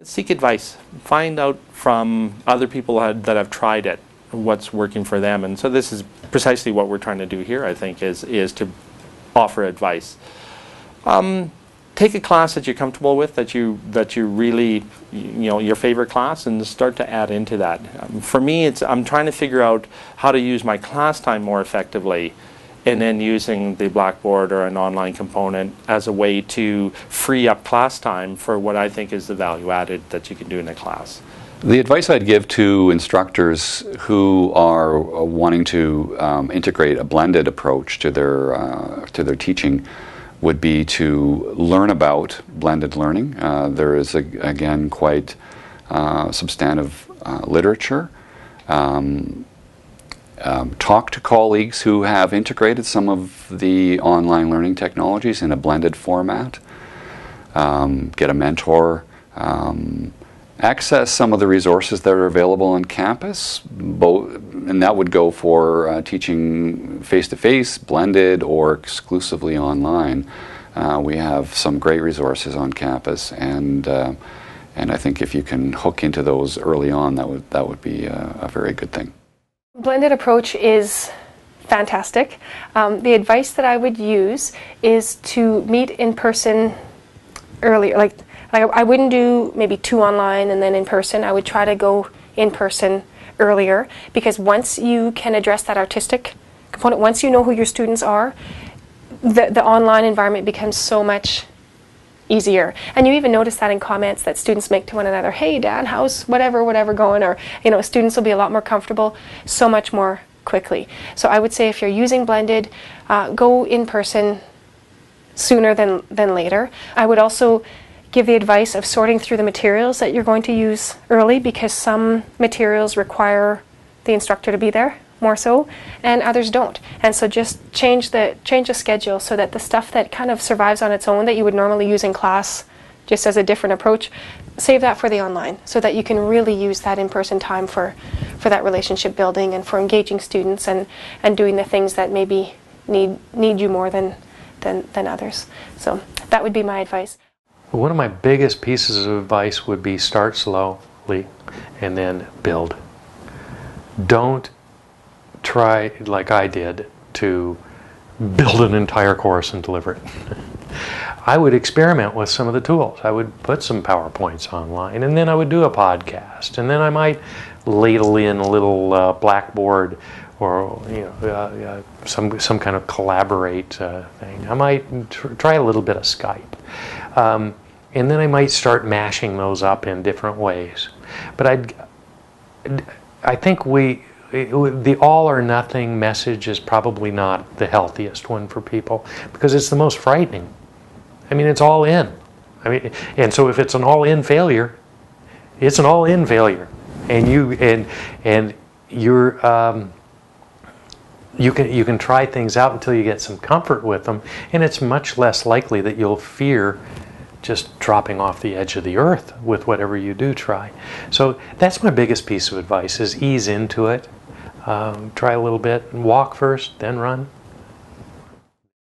Seek advice. Find out from other people that have tried it, what's working for them. And so this is precisely what we're trying to do here, I think, is to offer advice. Take a class that you're comfortable with, that you really, your favorite class, and start to add into that. For me, I'm trying to figure out how to use my class time more effectively, and then using the Blackboard or an online component as a way to free up class time for what I think is the value added that you can do in a class. The advice I'd give to instructors who are wanting to integrate a blended approach to their teaching would be to learn about blended learning. There is, again, quite substantive literature. Talk to colleagues who have integrated some of the online learning technologies in a blended format. Get a mentor. Access some of the resources that are available on campus, and that would go for teaching face-to-face, blended, or exclusively online. We have some great resources on campus, and I think if you can hook into those early on, that would be a very good thing. Blended approach is fantastic. The advice that I would use is to meet in person earlier. I wouldn't do maybe 2 online and then in person. I would try to go in person earlier, because once you can address that artistic component, once you know who your students are, the online environment becomes so much easier. And you even notice that in comments that students make to one another. Hey Dan, how's whatever going? Or students will be a lot more comfortable so much more quickly. So I would say if you're using blended, go in person sooner than later. I would also give the advice of sorting through the materials that you're going to use early, because some materials require the instructor to be there more so, and others don't. And so just change the schedule so that the stuff that kind of survives on its own that you would normally use in class just as a different approach, save that for the online, so that you can really use that in-person time for that relationship building and for engaging students and doing the things that maybe need you more than others. So that would be my advice. One of my biggest pieces of advice would be start slowly and then build. Don't try, like I did, to build an entire course and deliver it. I would experiment with some of the tools. I would put some PowerPoints online, and then I would do a podcast, and then I might ladle in a little Blackboard or some kind of collaborate thing. I might try a little bit of Skype. And then I might start mashing those up in different ways. But I think the all or nothing message is probably not the healthiest one for people, because it's the most frightening. I mean, it's all in. And so if it's an all-in failure, it's an all-in failure. And you can try things out until you get some comfort with them, and it's much less likely that you'll fear just dropping off the edge of the earth with whatever you do try. So that's my biggest piece of advice, is ease into it. Try a little bit, walk first, then run.